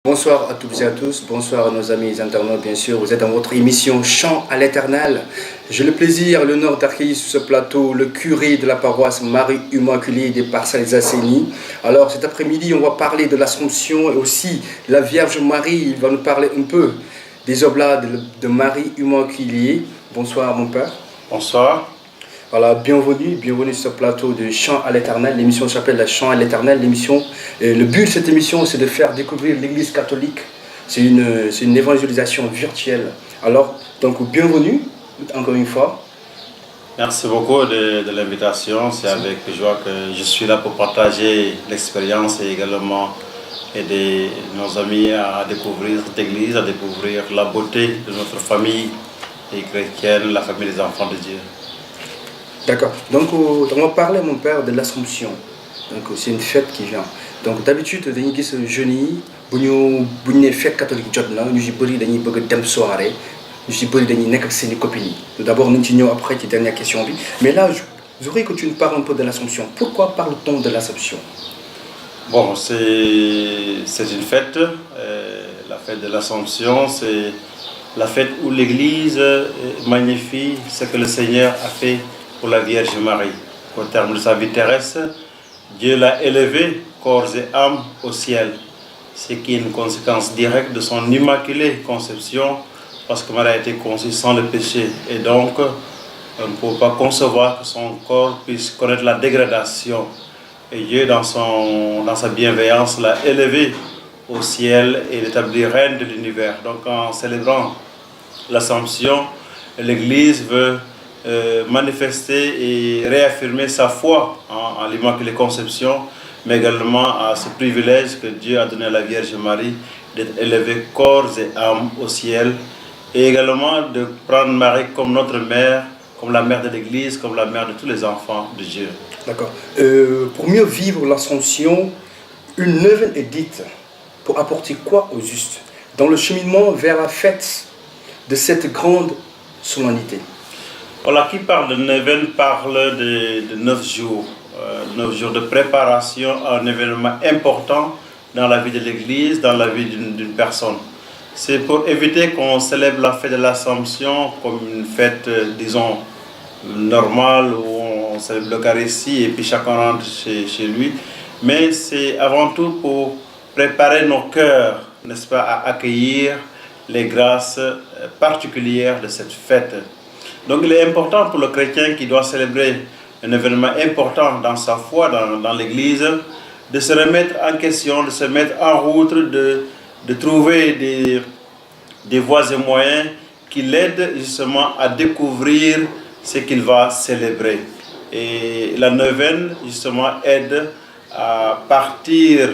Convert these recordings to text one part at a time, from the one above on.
Bonsoir à toutes et à tous, bonsoir à nos amis internautes bien sûr, vous êtes dans votre émission Chant à l'Éternel. J'ai le plaisir, l'honneur d'accueillir sur ce plateau le curé de la paroisse Marie-Immaculée des Parcelles Assainies. Alors cet après-midi on va parler de l'Assomption et aussi la Vierge Marie, il va nous parler un peu des oblats de Marie-Immaculée. Bonsoir mon père. Bonsoir. Voilà, bienvenue sur ce plateau de Chant à l'Éternel. L'émission s'appelle la Chant à l'Éternel. Le but de cette émission, c'est de faire découvrir l'Église catholique. C'est une évangélisation virtuelle. Alors, donc, bienvenue, encore une fois. Merci beaucoup de l'invitation. C'est avec joie que je suis là pour partager l'expérience et également aider nos amis à découvrir cette Église, à découvrir la beauté de notre famille et chrétienne, la famille des enfants de Dieu. D'accord. Donc, on va parler, mon père, de l'Assomption. Donc, c'est une fête qui vient. Donc, d'habitude, dañuy gis jeunes yi bu ñu fête catholique jot na ñu ci bëri dañuy bëgg dem soirée ñu ci bëri dañuy nekk ak seeni copines yi. D'abord, nañ ci ñëw après ci dernière question bi. Mais là, je voudrais que tu nous parles un peu de l'Assomption. Pourquoi parle-t-on de l'Assomption? Bon, c'est une fête. La fête de l'Assomption, c'est la fête où l'Église magnifie ce que le Seigneur a fait pour la Vierge Marie. Au terme de sa vie terrestre, Dieu l'a élevée, corps et âme, au ciel. Ce qui est une conséquence directe de son immaculée conception, parce que Marie a été conçue sans le péché. Et donc, on ne peut pas concevoir que son corps puisse connaître la dégradation. Et Dieu, dans sa bienveillance, l'a élevée au ciel et l'établit reine de l'univers. Donc, en célébrant l'Assomption, l'Église veut manifester et réaffirmer sa foi en l'Immaculée Conception, mais également à ce privilège que Dieu a donné à la Vierge Marie d'être élevée corps et âme au ciel, et également de prendre Marie comme notre mère, comme la mère de l'Église, comme la mère de tous les enfants de Dieu. D'accord. Pour mieux vivre l'Assomption, une neuvaine est dite pour apporter quoi au juste dans le cheminement vers la fête de cette grande solennité? Voilà, qui parle de neuvaine parle de 9 jours. 9 jours de préparation à un événement important dans la vie de l'Église, dans la vie d'une personne. C'est pour éviter qu'on célèbre la fête de l'Assomption comme une fête, disons, normale, où on célèbre l'Eucharistie et puis chacun rentre chez lui. Mais c'est avant tout pour préparer nos cœurs, n'est-ce pas, à accueillir les grâces particulières de cette fête. Donc il est important pour le chrétien qui doit célébrer un événement important dans sa foi, dans l'Église, de se remettre en question, de se mettre en route, de trouver des voies et moyens qui l'aident justement à découvrir ce qu'il va célébrer. Et la neuvaine, justement, aide à partir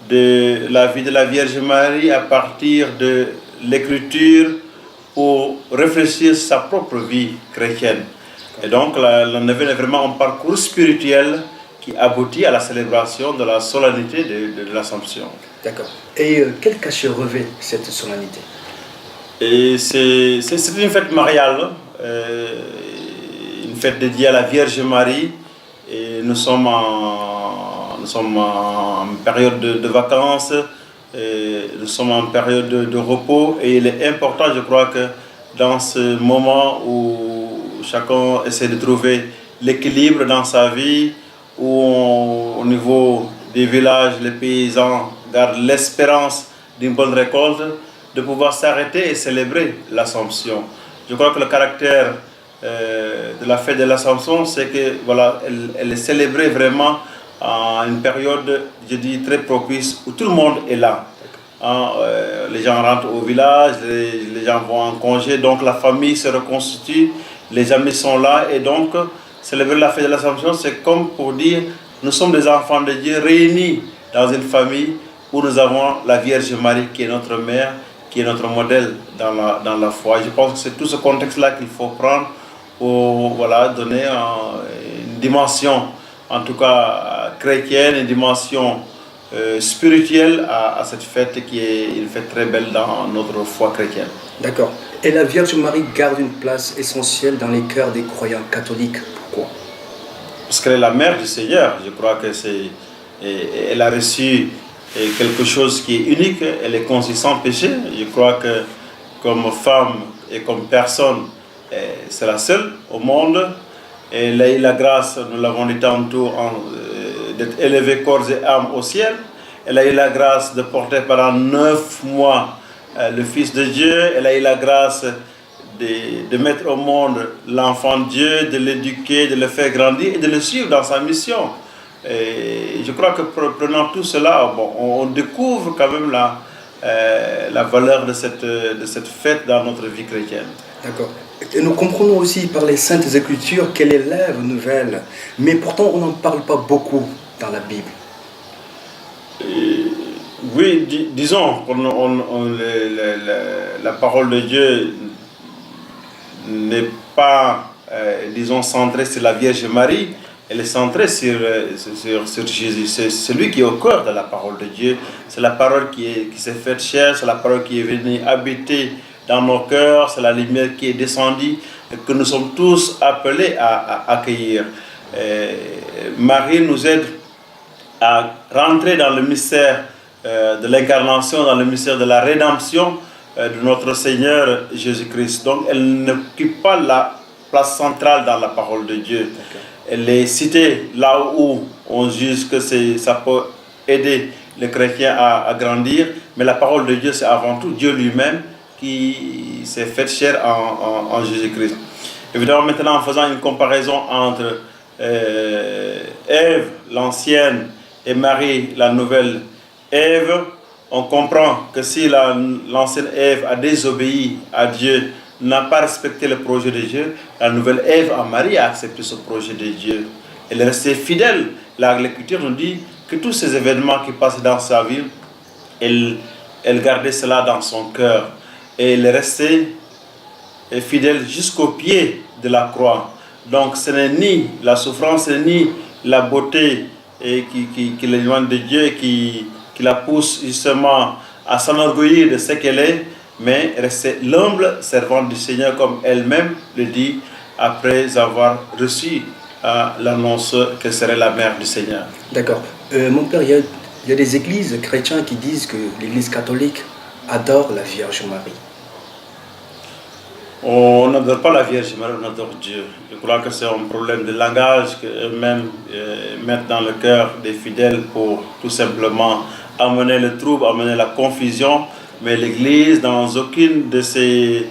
de la vie de la Vierge Marie, à partir de l'Écriture, pour réfléchir sa propre vie chrétienne. Et donc la neuvaine est vraiment un parcours spirituel qui aboutit à la célébration de la solennité de l'Assomption. D'accord. Et quel cachet revêt cette solennité? Et c'est une fête mariale, une fête dédiée à la Vierge Marie. Et nous sommes en période de vacances. Et nous sommes en période de repos et il est important, je crois, que dans ce moment où chacun essaie de trouver l'équilibre dans sa vie, où au niveau des villages, les paysans gardent l'espérance d'une bonne récolte, de pouvoir s'arrêter et célébrer l'Assomption. Je crois que le caractère de la fête de l'Assomption, c'est que voilà, elle est célébrée vraiment en une période, je dis, très propice où tout le monde est là. Les gens rentrent au village, les gens vont en congé, donc la famille se reconstitue, les amis sont là, et donc célébrer la fête de l'Assomption, c'est comme pour dire nous sommes des enfants de Dieu réunis dans une famille où nous avons la Vierge Marie qui est notre mère, qui est notre modèle dans la foi. Je pense que c'est tout ce contexte-là qu'il faut prendre pour donner une dimension, en tout cas chrétienne, une dimension spirituelle à cette fête qui est une fête très belle dans notre foi chrétienne. D'accord. Et la Vierge Marie garde une place essentielle dans les cœurs des croyants catholiques. Pourquoi? Parce qu'elle est la mère du Seigneur. Je crois que elle a reçu est quelque chose qui est unique, elle est conçue sans péché. Je crois que comme femme et comme personne, c'est la seule au monde. Elle a eu la grâce, nous l'avons dit tantôt, d'être élevée corps et âme au ciel. Elle a eu la grâce de porter pendant 9 mois le Fils de Dieu. Elle a eu la grâce de mettre au monde l'enfant de Dieu, de l'éduquer, de le faire grandir et de le suivre dans sa mission. Et je crois que prenant tout cela, bon, on découvre quand même la valeur de cette fête dans notre vie chrétienne. D'accord. Et nous comprenons aussi par les Saintes Écritures qu'elle est l'œuvre nouvelle, mais pourtant on n'en parle pas beaucoup dans la Bible. Oui, disons, la parole de Dieu n'est pas, disons, centrée sur la Vierge Marie, elle est centrée sur Jésus. C'est celui qui est au cœur de la parole de Dieu. C'est la parole qui s'est faite chair, c'est la parole qui est venue habiter dans nos cœurs, c'est la lumière qui est descendue et que nous sommes tous appelés à accueillir. Marie nous aide à rentrer dans le mystère de l'incarnation, dans le mystère de la rédemption de notre Seigneur Jésus-Christ. Donc elle n'occupe pas la place centrale dans la parole de Dieu. Okay. Elle est citée là où on juge que ça peut aider les chrétiens à grandir, mais la parole de Dieu, c'est avant tout Dieu lui-même qui s'est fait chair en Jésus-Christ. Évidemment, maintenant, en faisant une comparaison entre Ève, l'ancienne, et Marie, la nouvelle Ève, on comprend que si l'ancienne Ève a désobéi à Dieu, n'a pas respecté le projet de Dieu, la nouvelle Ève, en Marie, a accepté ce projet de Dieu. Elle est restée fidèle. L'Écriture nous dit que tous ces événements qui passaient dans sa vie, elle gardait cela dans son cœur. Et elle est restée fidèle jusqu'au pied de la croix. Donc ce n'est ni la souffrance, ni la beauté qui l'éloigne de Dieu, qui la pousse justement à s'enorgueillir de ce qu'elle est, mais rester l'humble servante du Seigneur comme elle-même le dit après avoir reçu l'annonce qu'elle serait la mère du Seigneur. D'accord. Mon père, il y a des églises chrétiennes qui disent que l'église catholique adore la Vierge Marie. On n'adore pas la Vierge Marie, on adore Dieu. Je crois que c'est un problème de langage qu'eux-mêmes mettent dans le cœur des fidèles pour tout simplement amener le trouble, amener la confusion. Mais l'Église, dans aucune de ses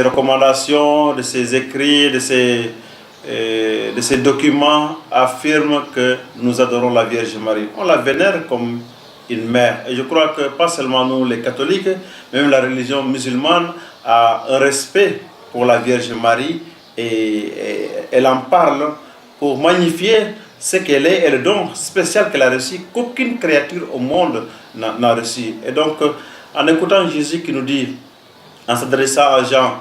recommandations, de ses écrits, de ses documents, affirme que nous adorons la Vierge Marie. On la vénère comme une mère. Et je crois que pas seulement nous les catholiques, même la religion musulmane a un respect pour la Vierge Marie et elle en parle pour magnifier ce qu'elle est et le don spécial qu'elle a reçu qu'aucune créature au monde n'a reçu. Et donc, en écoutant Jésus qui nous dit, en s'adressant à Jean,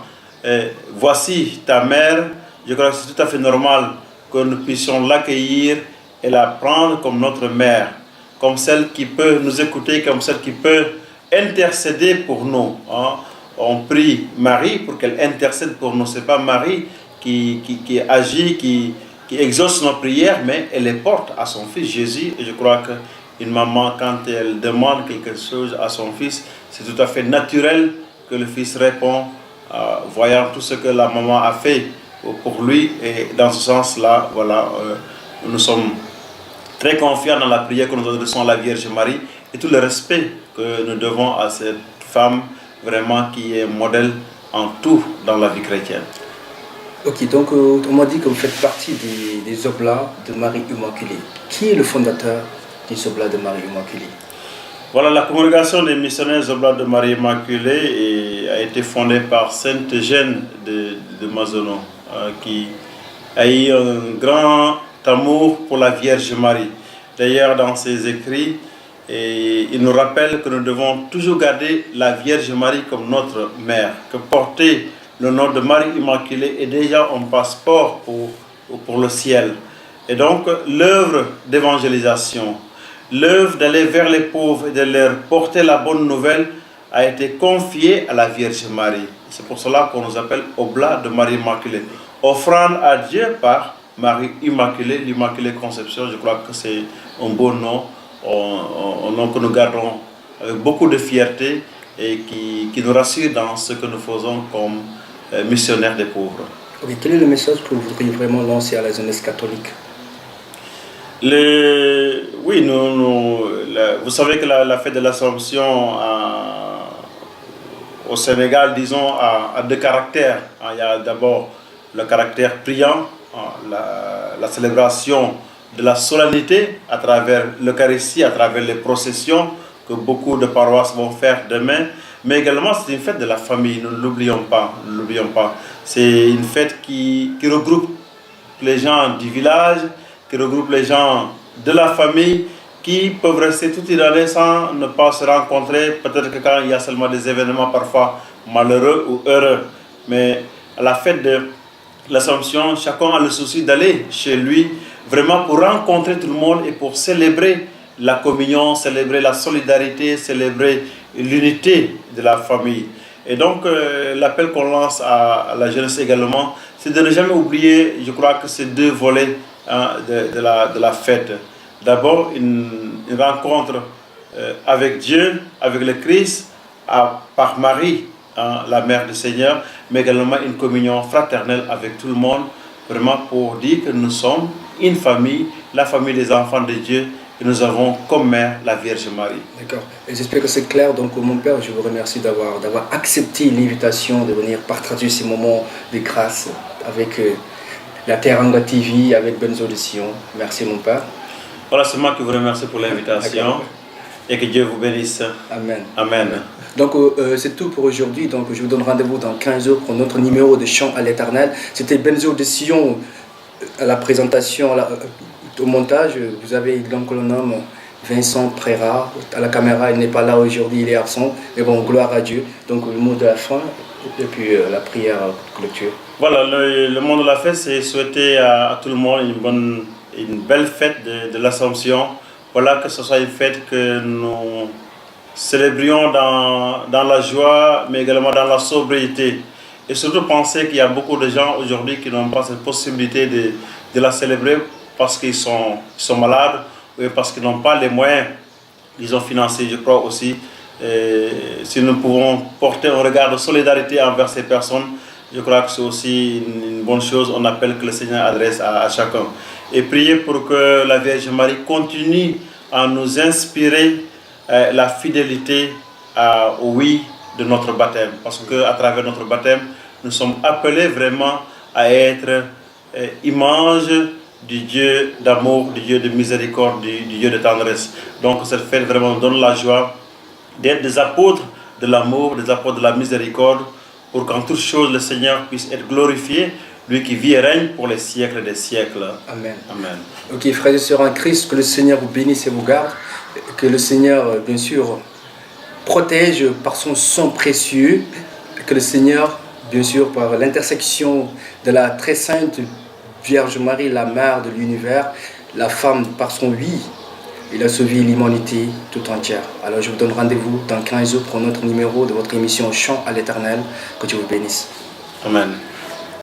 voici ta mère, je crois que c'est tout à fait normal que nous puissions l'accueillir et la prendre comme notre mère, comme celle qui peut nous écouter, comme celle qui peut intercéder pour nous. Hein. On prie Marie pour qu'elle intercède pour nous. Ce n'est pas Marie qui agit, qui exauce nos prières, mais elle les porte à son fils Jésus. Et je crois qu'une maman, quand elle demande quelque chose à son fils, c'est tout à fait naturel que le fils répond, voyant tout ce que la maman a fait pour lui. Et dans ce sens-là, voilà, nous sommes très confiants dans la prière que nous adressons à la Vierge Marie et tout le respect que nous devons à cette femme vraiment qui est modèle en tout dans la vie chrétienne. Ok, donc on m'a dit que vous faites partie des Oblats de Marie Immaculée. Qui est le fondateur des Oblats de Marie Immaculée? Voilà, la congrégation des missionnaires Oblats de Marie Immaculée a été fondée par Sainte Eugène de Mazenod, qui a eu un grand amour pour la Vierge Marie. D'ailleurs, dans ses écrits, il nous rappelle que nous devons toujours garder la Vierge Marie comme notre mère, que porter le nom de Marie Immaculée est déjà un passeport pour le ciel. Et donc, l'œuvre d'évangélisation, l'œuvre d'aller vers les pauvres et de leur porter la bonne nouvelle a été confiée à la Vierge Marie. C'est pour cela qu'on nous appelle Oblats de Marie Immaculée. Offrande à Dieu par Marie Immaculée, l'Immaculée Conception, je crois que c'est un beau nom. un nom que nous gardons avec beaucoup de fierté et qui nous rassure dans ce que nous faisons comme missionnaires des pauvres. Okay, quel est le message que vous voudriez vraiment lancer à la jeunesse catholique? Oui, vous savez que la fête de l'Assomption au Sénégal, disons, a deux caractères. Il y a d'abord le caractère priant, la célébration de la solennité à travers l'Eucharistie, à travers les processions que beaucoup de paroisses vont faire demain. Mais également, c'est une fête de la famille, nous ne l'oublions pas. C'est une fête qui regroupe les gens du village, qui regroupe les gens de la famille, qui peuvent rester toute l'année sans ne pas se rencontrer, peut-être que quand il y a seulement des événements parfois malheureux ou heureux. Mais à la fête de l'Assomption, chacun a le souci d'aller chez lui, vraiment pour rencontrer tout le monde et pour célébrer la communion, célébrer la solidarité, célébrer l'unité de la famille. Et donc l'appel qu'on lance à la jeunesse également, c'est de ne jamais oublier, je crois que ces deux volets de la fête. D'abord une rencontre avec Dieu, avec le Christ, par Marie, la mère du Seigneur, mais également une communion fraternelle avec tout le monde, vraiment pour dire que nous sommes une famille, la famille des enfants de Dieu, et nous avons comme mère la Vierge Marie. D'accord. Et j'espère que c'est clair. Donc, mon Père, je vous remercie d'avoir accepté l'invitation de venir partager ces moments de grâce avec la Teranga TV, avec Benzo de Sion. Merci, mon Père. Voilà, c'est moi qui vous remercie pour l'invitation. Et que Dieu vous bénisse. Amen. Amen. Donc, c'est tout pour aujourd'hui. Donc, je vous donne rendez-vous dans 15 jours pour notre numéro de Chant à l'Éternel. C'était Benzo de Sion à la présentation, au montage. Vous avez donc le nom Vincent Préra. À la caméra, il n'est pas là aujourd'hui, il est absent. Mais bon, gloire à Dieu. Donc, le mot de la fin et puis la prière clôture. Voilà, le mot de la fête, c'est souhaiter à tout le monde une belle fête de l'Assomption. Voilà, que ce soit une fête que nous célébrions dans la joie, mais également dans la sobriété. Et surtout penser qu'il y a beaucoup de gens aujourd'hui qui n'ont pas cette possibilité de la célébrer parce qu'ils sont malades ou parce qu'ils n'ont pas les moyens, disons, financiers, je crois aussi. Et si nous pouvons porter un regard de solidarité envers ces personnes, je crois que c'est aussi une bonne chose. On appelle que le Seigneur adresse à chacun. Et prier pour que la Vierge Marie continue à nous inspirer la fidélité au oui de notre baptême. Parce qu'à travers notre baptême, nous sommes appelés vraiment à être image du Dieu d'amour, du Dieu de miséricorde, du Dieu de tendresse. Donc cette fête vraiment nous donne la joie d'être des apôtres de l'amour, des apôtres de la miséricorde, pour qu'en toutes choses le Seigneur puisse être glorifié, lui qui vit et règne pour les siècles des siècles. Amen. Amen. Ok, frères et sœurs en Christ, que le Seigneur vous bénisse et vous garde, que le Seigneur, bien sûr, protège par son sang précieux, que le Seigneur, bien sûr, par l'intersection de la très sainte Vierge Marie, la mère de l'univers, la femme par son oui, il a sauvé l'humanité tout entière. Alors je vous donne rendez-vous dans 15 jours pour notre numéro de votre émission Chant à l'Éternel. Que Dieu vous bénisse. Amen.